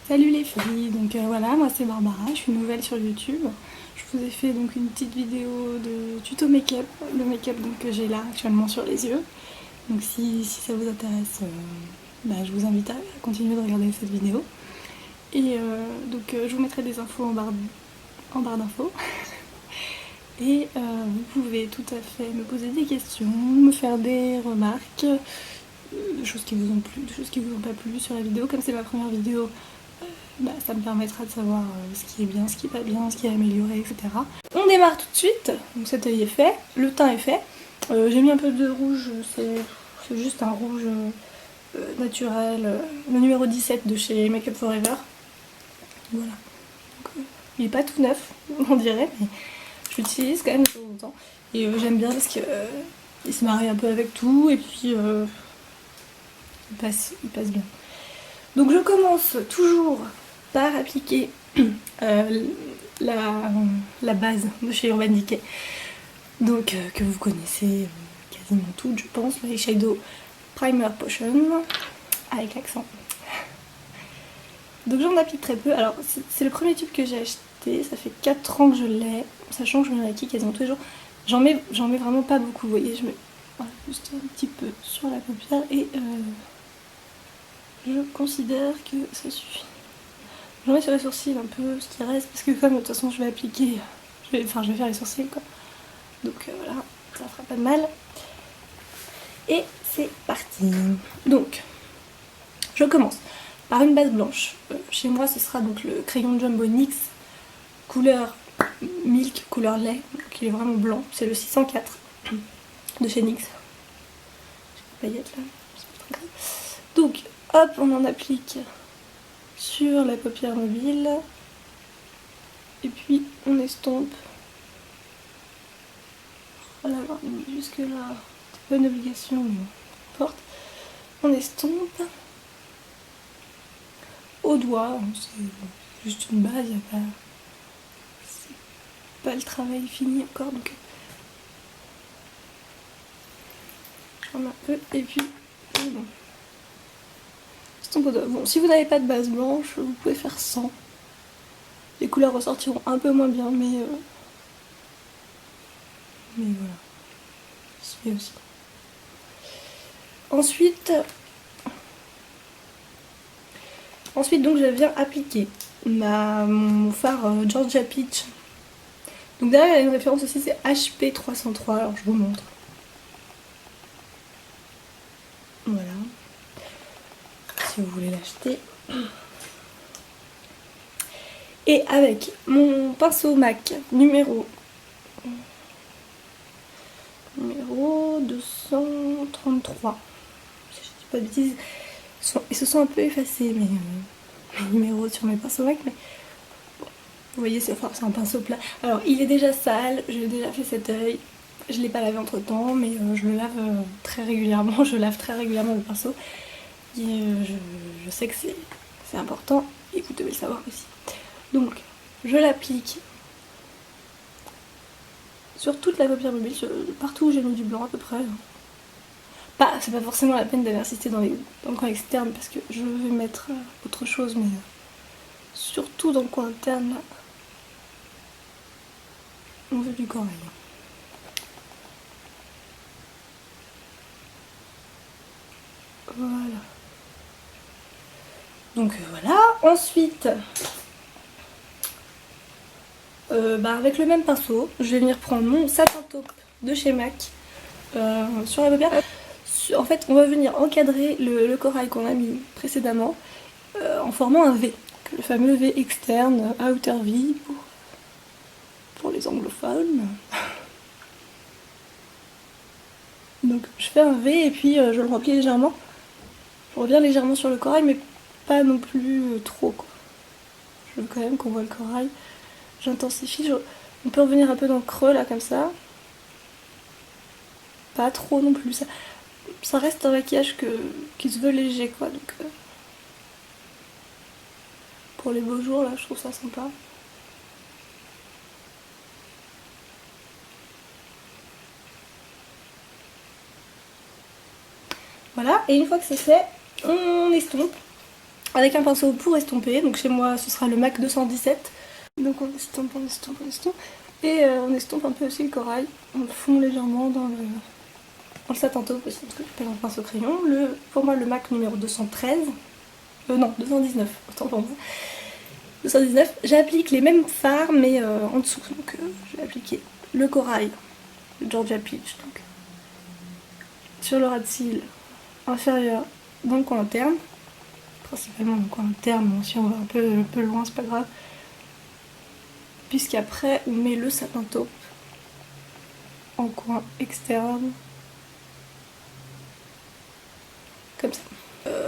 Salut les filles, donc voilà, moi c'est Barbara, je suis nouvelle sur YouTube. Je vous ai fait donc une petite vidéo de tuto make-up, le make-up donc que j'ai là actuellement sur les yeux. Donc si ça vous intéresse, je vous invite à continuer de regarder cette vidéo. Et je vous mettrai des infos en barre d'infos. Et vous pouvez tout à fait me poser des questions, me faire des remarques, de choses qui vous ont plu, de choses qui vous ont pas plu sur la vidéo. Comme c'est ma première vidéo, ça me permettra de savoir ce qui est bien, ce qui est pas bien, ce qui est amélioré, etc. On démarre tout de suite, donc cet œil est fait, le teint est fait. J'ai mis un peu de rouge, c'est juste un rouge naturel, le numéro 17 de chez Make Up For Ever. Voilà. Donc, il est pas tout neuf, on dirait, mais je l'utilise quand même de temps en temps. Et j'aime bien parce que il se marie un peu avec tout et puis il passe bien. Donc je commence toujours par appliquer la base de chez Urban Decay, donc que vous connaissez quasiment toutes je pense, l'Eyeshadow Primer Potion avec l'accent. Donc j'en applique très peu, alors c'est le premier tube que j'ai acheté, ça fait 4 ans que je l'ai, sachant que je me maquille quasiment tous les jours. J'en mets vraiment pas beaucoup, vous voyez, je mets voilà, juste un petit peu sur la paupière et je considère que ça suffit. J'en mets sur les sourcils un peu ce qui reste parce que comme de toute façon je vais appliquer, je vais faire les sourcils quoi. Donc voilà, ça fera pas de mal. Et c'est parti. Donc, je commence par une base blanche. Chez moi ce sera donc le crayon Jumbo NYX couleur milk, couleur lait. Donc il est vraiment blanc, c'est le 604 de chez NYX. J'ai une paillette là, c'est pas très grave. Donc hop, on en applique sur la paupière mobile et puis on estompe. Voilà, jusque là, c'est pas une obligation, mais importe. On estompe au doigt, c'est juste une base, c'est pas le travail fini encore, donc j'en mets un peu et puis bon. Estompe au doigt. Bon, si vous n'avez pas de base blanche, vous pouvez faire sans. Les couleurs ressortiront un peu moins bien, mais voilà, c'est aussi. Ensuite donc je viens appliquer mon fard Georgia Peach. Donc derrière il y a une référence aussi, c'est HP 303, alors je vous montre. Voilà, si vous voulez l'acheter. Et avec mon pinceau MAC numéro 233, si je dis pas de bêtises, ils se sont un peu effacés mes numéros sur mes pinceaux MAC, mais bon, vous voyez c'est un pinceau plat. Alors il est déjà sale, j'ai déjà fait cet œil, je l'ai pas lavé entre temps, mais je le lave très régulièrement, je lave très régulièrement le pinceau. Et je sais que c'est important et vous devez le savoir aussi. Donc je l'applique sur toute la paupière mobile, partout où j'ai mis du blanc à peu près. C'est pas forcément la peine d'aller insister dans le coin externe parce que je vais mettre autre chose, mais surtout dans le coin interne là, on veut du corail. Voilà. Donc voilà, ensuite avec le même pinceau, je vais venir prendre mon satin taupe de chez MAC sur la paupière. En fait, on va venir encadrer le corail qu'on a mis précédemment en formant un V, le fameux V externe, Outer V pour les anglophones. Donc je fais un V et puis je le remplis légèrement. Je reviens légèrement sur le corail, mais pas non plus trop quoi. Je veux quand même qu'on voit le corail. J'intensifie, on peut revenir un peu dans le creux là comme ça. Pas trop non plus. Ça reste un maquillage qui se veut léger quoi. Donc pour les beaux jours là, je trouve ça sympa. Voilà, et une fois que c'est fait, on estompe. avec un pinceau pour estomper. Donc chez moi ce sera le MAC 217. Donc on estompe, on estompe, on estompe. Et on estompe un peu aussi le corail. On le fond légèrement dans le satin taupe aussi, parce que j'ai pas un pinceau crayon. Pour moi le MAC numéro 213. Non, 219, autant pour moi. 219, j'applique les mêmes fards mais en dessous. Donc je vais appliquer le corail, le Georgia Peach, donc sur le ras de cils inférieur dans le coin interne, principalement dans le coin interne, bon, si on va un peu loin c'est pas grave, puisqu'après on met le satin taupe en coin externe, comme ça.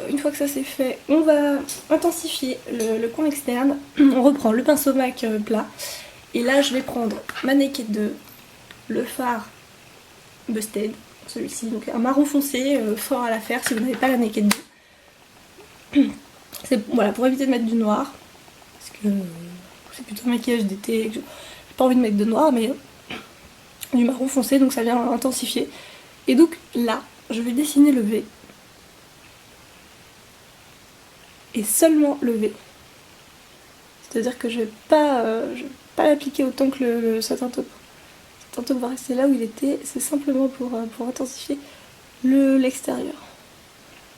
Une fois que ça c'est fait, on va intensifier le coin externe. On reprend le pinceau MAC plat. Et là je vais prendre ma Naked 2, le fard Busted, celui-ci, donc un marron foncé, fort à la faire si vous n'avez pas la Naked 2. C'est voilà, pour éviter de mettre du noir, parce que c'est plutôt un maquillage d'été, j'ai pas envie de mettre de noir, mais du marron foncé, donc ça vient intensifier. Et donc là, je vais dessiner le V. Et seulement le V. C'est-à-dire que je vais pas l'appliquer autant que le satin taupe. Le satin taupe va rester là où il était, c'est simplement pour intensifier l'extérieur.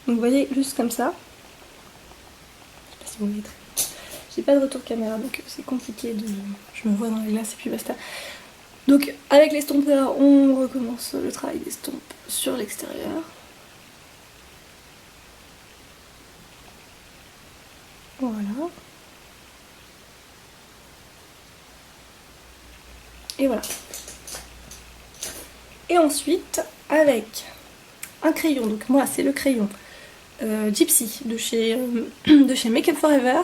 Donc vous voyez, juste comme ça. Je sais pas si vous voyez très bien. J'ai pas de retour caméra, donc c'est compliqué de... Je me vois dans la glace et puis basta. Donc avec l'estompeur, on recommence le travail d'estompe sur l'extérieur. Voilà. Et voilà. Et ensuite, avec un crayon, donc moi c'est le crayon Gypsy de chez Make Up For Ever.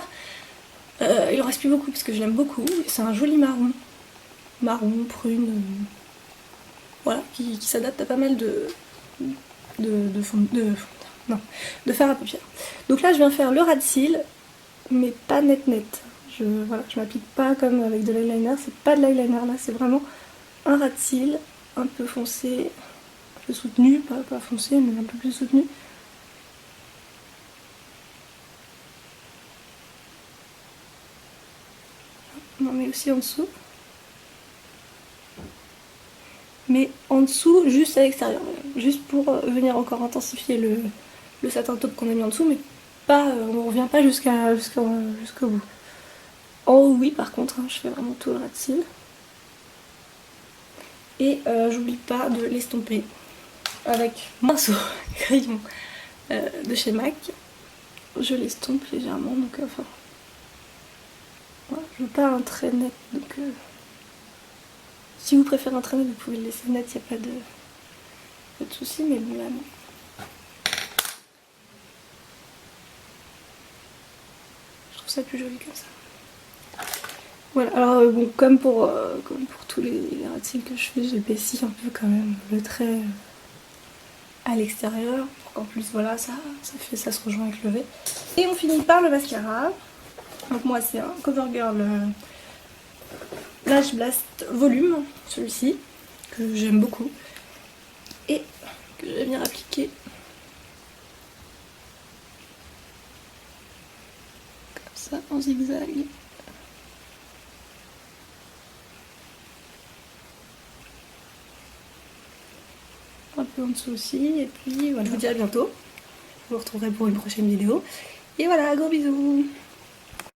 Il en reste plus beaucoup parce que je l'aime beaucoup. C'est un joli marron. Marron, prune. Voilà, qui s'adapte à pas mal de fard à paupières. Donc là je viens faire le ras de cils, mais pas net net. Voilà, je m'applique pas comme avec de l'eyeliner, c'est pas de l'eyeliner là, c'est vraiment un ras de cils un peu foncé, un peu soutenu, pas foncé mais un peu plus soutenu. On en met aussi en dessous. Mais en dessous, juste à l'extérieur, juste pour venir encore intensifier le satin taupe qu'on a mis en dessous, mais pas, on revient pas jusqu'au bout. En haut, oui, par contre, hein, je fais vraiment tout le ras de cils. Et j'oublie pas de l'estomper avec mon pinceau crayon de chez MAC. Je l'estompe légèrement, donc enfin, voilà, je veux pas un trait net, donc si vous préférez un trait net, vous pouvez le laisser net, il n'y a pas de souci, mais bon là non. Je trouve ça plus joli comme ça. Voilà, alors bon, comme pour tous les ras de cils que je fais, j'épaissis un peu quand même le trait à l'extérieur, pour qu'en plus voilà, ça se rejoint avec le V. Et on finit par le mascara. Donc moi c'est un CoverGirl Lash Blast Volume, celui-ci, que j'aime beaucoup. Et que je vais venir appliquer comme ça en zigzag. Un peu en dessous aussi, et puis voilà. Je vous dis à bientôt. Je vous retrouverai pour une prochaine vidéo. Et voilà, gros bisous!